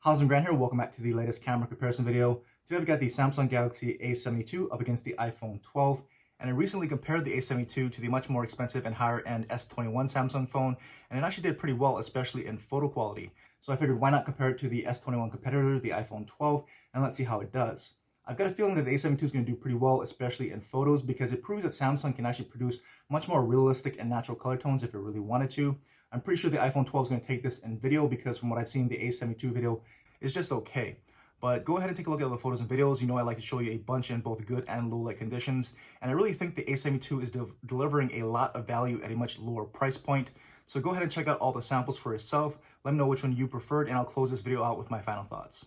How's Grant here? Welcome back to the latest camera comparison video. Today we've got the Samsung Galaxy A72 up against the iPhone 12, and I recently compared the A72 to the much more expensive and higher end S21 Samsung phone, and it actually did pretty well, especially in photo quality. So I figured why not compare it to the S21 competitor, the iPhone 12, and let's see how it does. I've got a feeling that the A72 is going to do pretty well, especially in photos, because it proves that Samsung can actually produce much more realistic and natural color tones if it really wanted to. I'm pretty sure the iPhone 12 is going to take this in video because from what I've seen, the A72 video is just okay. But go ahead and take a look at the photos and videos. You know I like to show you a bunch in both good and low light conditions. And I really think the A72 is delivering a lot of value at a much lower price point. So go ahead and check out all the samples for yourself. Let me know which one you preferred, and I'll close this video out with my final thoughts.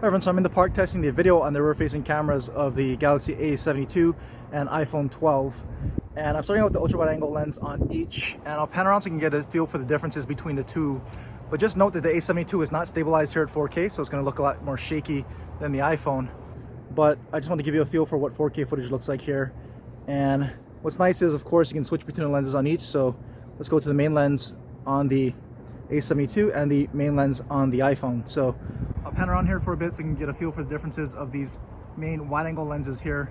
Everyone, so I'm in the park testing the video on the rear-facing cameras of the Galaxy A72 and iPhone 12. And I'm starting out with the ultra-wide angle lens on each, and I'll pan around so you can get a feel for the differences between the two. But just note that the A72 is not stabilized here at 4K, so it's going to look a lot more shaky than the iPhone. But I just want to give you a feel for what 4K footage looks like here. And what's nice is, of course, you can switch between the lenses on each. So let's go to the main lens on the A72 and the main lens on the iPhone. So I'll pan around here for a bit so you can get a feel for the differences of these main wide-angle lenses here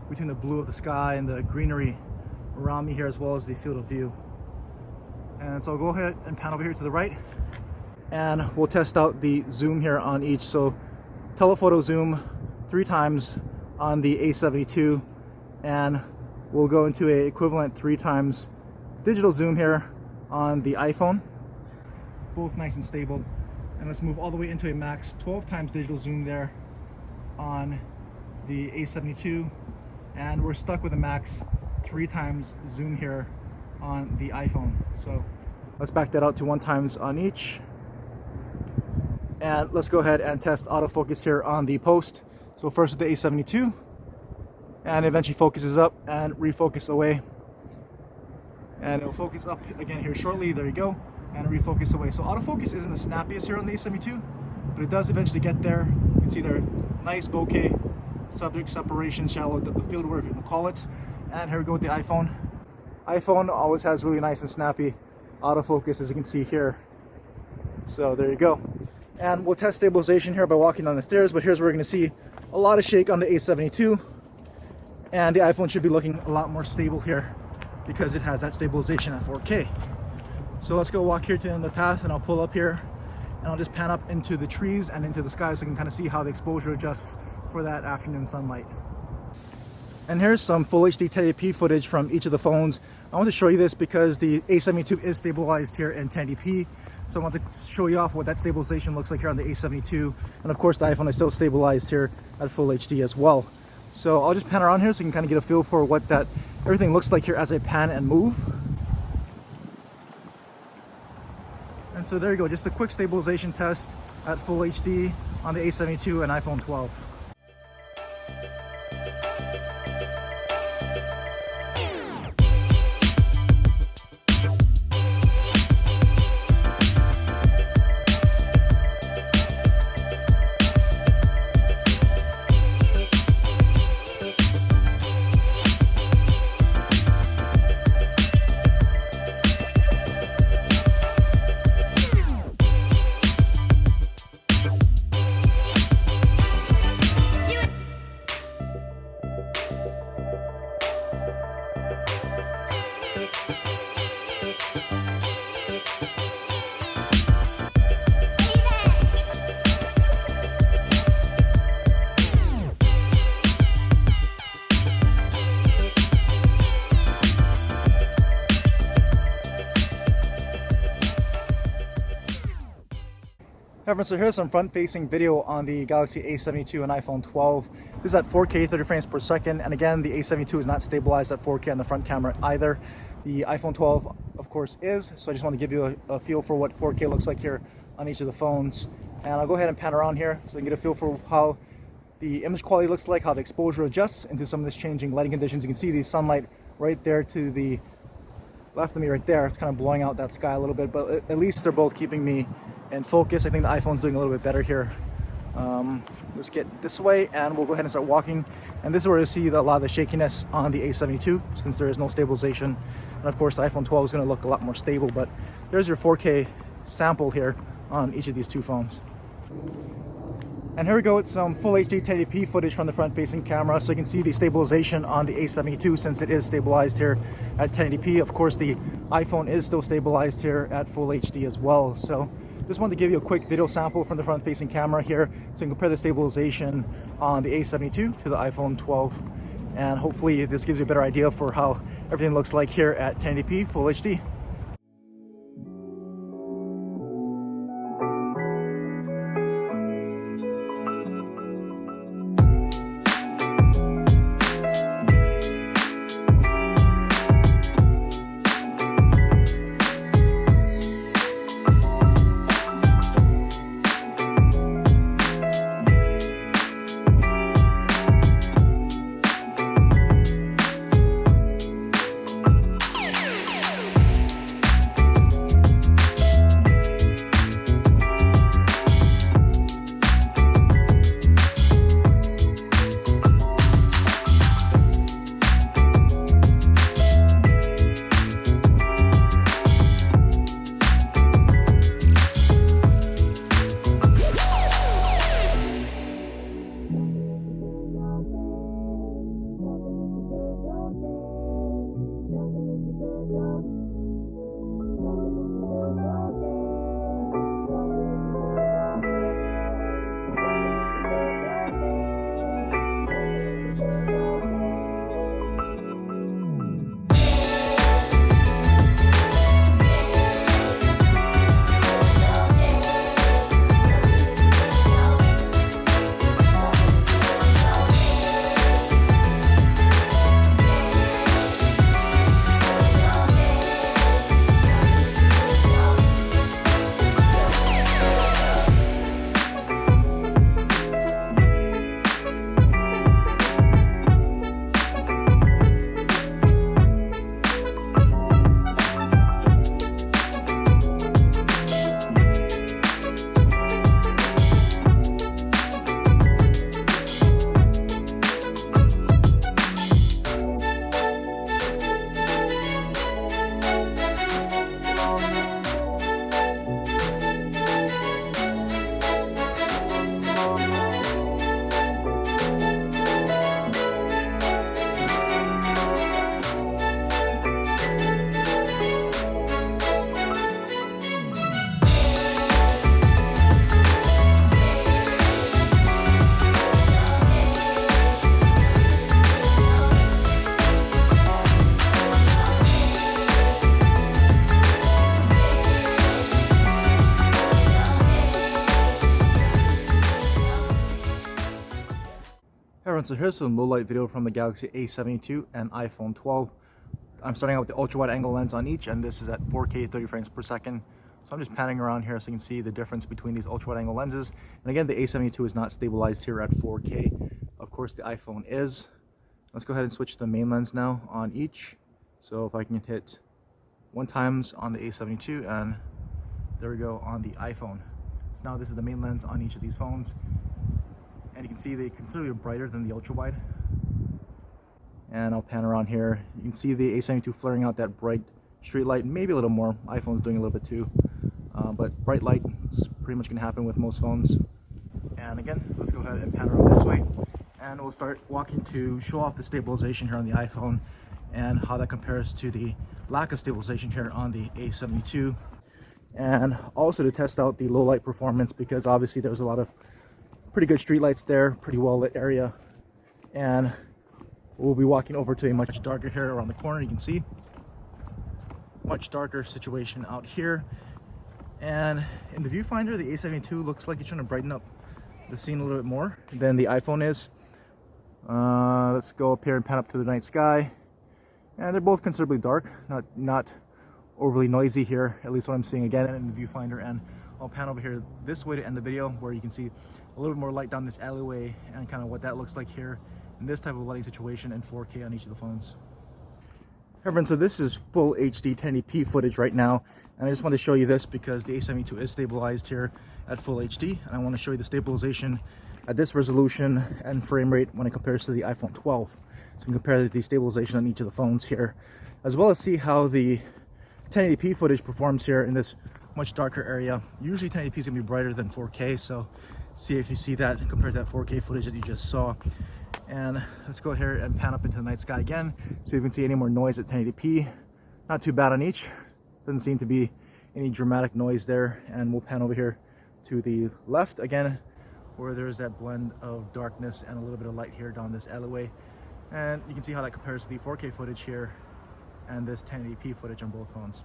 between the blue of the sky and the greenery around me here, as well as the field of view. And so I'll go ahead and pan over here to the right, and we'll test out the zoom here on each. So telephoto zoom 3 times on the A72, and we'll go into a equivalent 3 times digital zoom here on the iPhone. Both nice and stable. And let's move all the way into a max 12 times digital zoom there on the A72, and we're stuck with a max 3 times zoom here on the iPhone. So let's back that out to 1 times on each, and let's go ahead and test autofocus here on the post. So first with the A72, and eventually focuses up and refocus away, and it'll focus up again here shortly. There you go. And refocus away. So autofocus isn't the snappiest here on the A72, but it does eventually get there. You can see there, nice bokeh, subject separation, shallow depth of field, whatever you want to call it. And here we go with the iPhone. iPhone always has really nice and snappy autofocus, as you can see here. So there you go. And we'll test stabilization here by walking down the stairs, but here's where we're going to see a lot of shake on the A72, and the iPhone should be looking a lot more stable here because it has that stabilization at 4K. So let's go walk here to the end of the path, and I'll pull up here and I'll just pan up into the trees and into the sky so you can kind of see how the exposure adjusts for that afternoon sunlight. And here's some full HD 1080p footage from each of the phones. I want to show you this because the A72 is stabilized here in 1080p. So I want to show you off what that stabilization looks like here on the A72. And of course the iPhone is still stabilized here at full HD as well. So I'll just pan around here so you can kind of get a feel for what that everything looks like here as I pan and move. And so there you go, just a quick stabilization test at full HD on the A72 and iPhone 12. Everyone, so here's some front-facing video on the Galaxy A72 and iPhone 12. This is at 4K 30 frames per second, and again the A72 is not stabilized at 4K on the front camera either. The iPhone 12 of course is, so I just want to give you a feel for what 4K looks like here on each of the phones. And I'll go ahead and pan around here so you can get a feel for how the image quality looks like, how the exposure adjusts into some of this changing lighting conditions. You can see the sunlight right there to the left of me right there. It's kind of blowing out that sky a little bit, but at least they're both keeping me in focus. I think the iPhone's doing a little bit better here. Let's get this way and we'll go ahead and start walking. And this is where you see a lot of the shakiness on the A72 since there is no stabilization. And of course the iPhone 12 is going to look a lot more stable, but there's your 4K sample here on each of these two phones. And here we go with some full HD 1080p footage from the front-facing camera, so you can see the stabilization on the A72 since it is stabilized here at 1080p. Of course, the iPhone is still stabilized here at full HD as well. So just wanted to give you a quick video sample from the front-facing camera here so you can compare the stabilization on the A72 to the iPhone 12. And hopefully this gives you a better idea for how everything looks like here at 1080p full HD. Everyone, so here's some low light video from the Galaxy A72 and iPhone 12. I'm starting out with the ultra wide angle lens on each, and this is at 4K 30 frames per second. So I'm just panning around here so you can see the difference between these ultra wide angle lenses. And again, the A72 is not stabilized here at 4K. Of course, the iPhone is. Let's go ahead and switch to the main lens now on each. So if I can hit 1 times on the A72, and there we go on the iPhone. So now this is the main lens on each of these phones. And you can see they considerably brighter than the ultra wide. And I'll pan around here. You can see the A72 flaring out that bright street light, maybe a little more. iPhone's doing a little bit too. But bright light is pretty much going to happen with most phones. And again, let's go ahead and pan around this way. And we'll start walking to show off the stabilization here on the iPhone and how that compares to the lack of stabilization here on the A72. And also to test out the low light performance, because obviously there's a lot of pretty good street lights there, pretty well lit area. And we'll be walking over to a much darker here around the corner. You can see much darker situation out here. And in the viewfinder, the A72 looks like it's trying to brighten up the scene a little bit more than the iPhone is. Let's go up here and pan up to the night sky. And they're both considerably dark, not overly noisy here, at least what I'm seeing again in the viewfinder. And I'll pan over here this way to end the video, where you can see a little bit more light down this alleyway and kind of what that looks like here in this type of lighting situation in 4K on each of the phones. Everyone, so this is full HD 1080p footage right now, and I just want to show you this because the A72 is stabilized here at full HD, and I want to show you the stabilization at this resolution and frame rate when it compares to the iPhone 12. So you can compare the stabilization on each of the phones here, as well as see how the 1080p footage performs here in this much darker area. Usually 1080p is going to be brighter than 4K, so see if you see that compared to that 4K footage that you just saw. And let's go here and pan up into the night sky again, so you can see any more noise at 1080p. Not too bad on each. Doesn't seem to be any dramatic noise there. And we'll pan over here to the left again, where there's that blend of darkness and a little bit of light here down this alleyway. And you can see how that compares to the 4K footage here and this 1080p footage on both phones.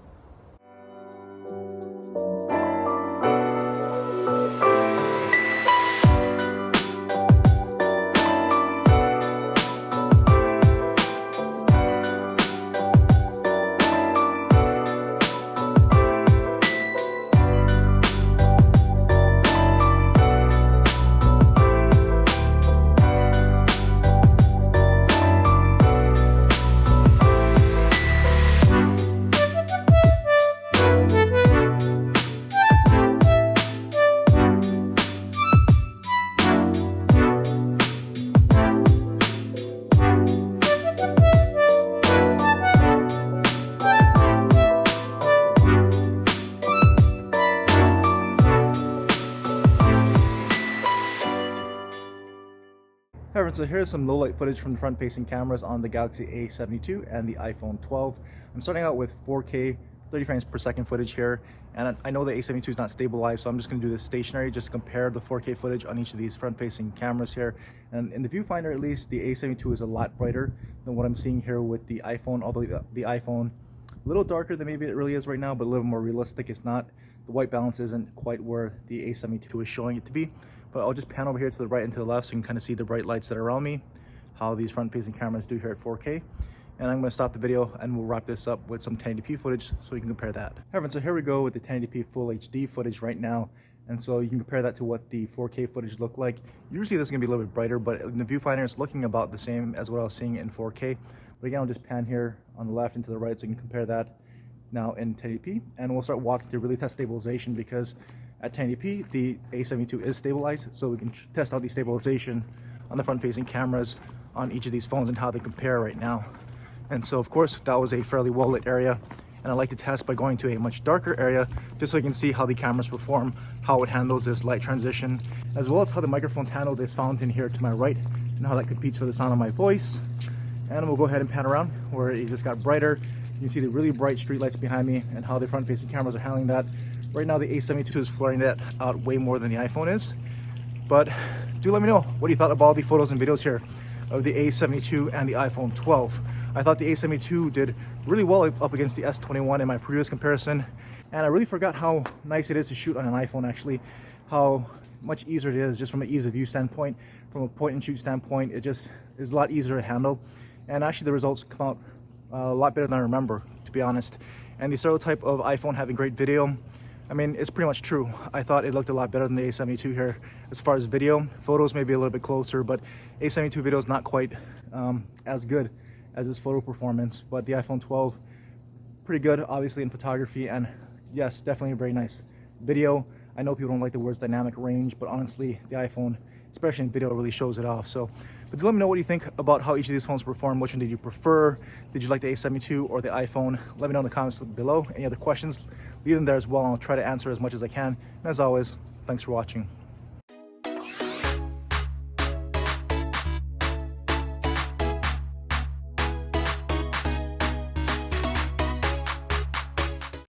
So here's some low light footage from the front facing cameras on the Galaxy A72 and the iPhone 12. I'm starting out with 4K 30 frames per second footage here, and I know the A72 is not stabilized, so I'm just going to do this stationary, just compare the 4K footage on each of these front facing cameras here. And in the viewfinder, at least, the A72 is a lot brighter than what I'm seeing here with the iPhone, although the iPhone a little darker than maybe it really is right now, but a little more realistic. It's not, the white balance isn't quite where the A72 is showing it to be. But I'll just pan over here to the right and to the left so you can kind of see the bright lights that are around me, how these front-facing cameras do here at 4K. And I'm going to stop the video and we'll wrap this up with some 1080p footage so you can compare that. Everyone, so here we go with the 1080p full HD footage right now. And so you can compare that to what the 4K footage looked like. Usually this is going to be a little bit brighter, but in the viewfinder it's looking about the same as what I was seeing in 4K. But again, I'll just pan here on the left and to the right so you can compare that now in 1080p. And we'll start walking to really test stabilization, because at 1080p, the A72 is stabilized, so we can test out the stabilization on the front-facing cameras on each of these phones and how they compare right now. And so, of course, that was a fairly well-lit area, and I like to test by going to a much darker area, just so you can see how the cameras perform, how it handles this light transition, as well as how the microphones handle this fountain here to my right, and how that competes for the sound of my voice. And we'll go ahead and pan around where it just got brighter. You can see the really bright street lights behind me and how the front-facing cameras are handling that. Right now, the A72 is flaring that out way more than the iPhone is. But do let me know what you thought of all the photos and videos here of the A72 and the iPhone 12. I thought the A72 did really well up against the S21 in my previous comparison. And I really forgot how nice it is to shoot on an iPhone, actually. How much easier it is just from an ease of use standpoint from a point and shoot standpoint. It just is a lot easier to handle, and actually the results come out a lot better than I remember, to be honest. And the stereotype of iPhone having great video, I mean, it's pretty much true. I thought it looked a lot better than the A72 here as far as video. Photos may be a little bit closer, but A72 video is not quite as good as its photo performance. But the iPhone 12, pretty good, obviously, in photography, and yes, definitely a very nice video. I know people don't like the words dynamic range, but honestly, the iPhone, especially in video, really shows it off. So, but do let me know what you think about how each of these phones perform. Which one did you prefer? Did you like the A72 or the iPhone? Let me know in the comments below. Any other questions, leave them there as well, and I'll try to answer as much as I can. And as always, thanks for watching.